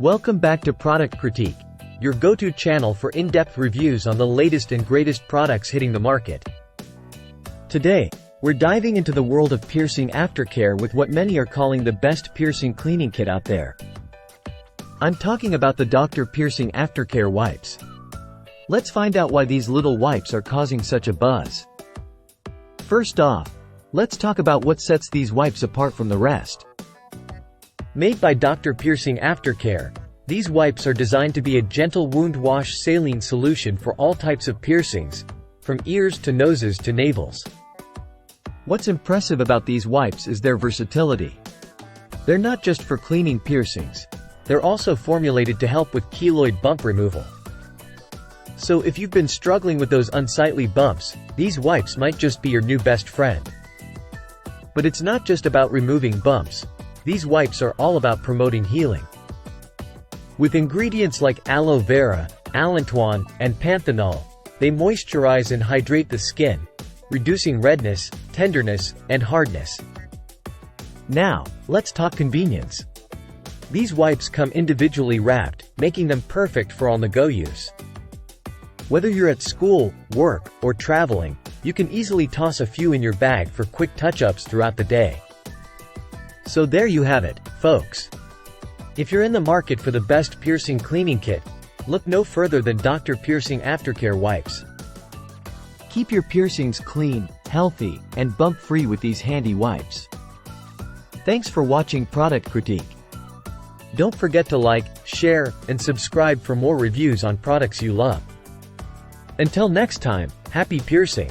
Welcome back to Product Critique, your go-to channel for in-depth reviews on the latest and greatest products hitting the market. Today, we're diving into the world of piercing aftercare with what many are calling the best piercing cleaning kit out there. I'm talking about the Dr. Piercing Aftercare wipes. Let's find out why these little wipes are causing such a buzz. First off, let's talk about what sets these wipes apart from the rest. Made by Dr. Piercing Aftercare, these wipes are designed to be a gentle wound wash saline solution for all types of piercings, from ears to noses to navels. What's impressive about these wipes is their versatility. They're not just for cleaning piercings, they're also formulated to help with keloid bump removal. So if you've been struggling with those unsightly bumps, these wipes might just be your new best friend. But it's not just about removing bumps. These wipes are all about promoting healing. With ingredients like aloe vera, allantoin, and panthenol, they moisturize and hydrate the skin, reducing redness, tenderness, and hardness. Now, let's talk convenience. These wipes come individually wrapped, making them perfect for on-the-go use. Whether you're at school, work, or traveling, you can easily toss a few in your bag for quick touch-ups throughout the day. So there you have it, folks. If you're in the market for the best piercing cleaning kit, look no further than Dr. Piercing Aftercare wipes. Keep your piercings clean, healthy, and bump-free with these handy wipes. Thanks for watching Product Critique. Don't forget to like, share, and subscribe for more reviews on products you love. Until next time, happy piercing!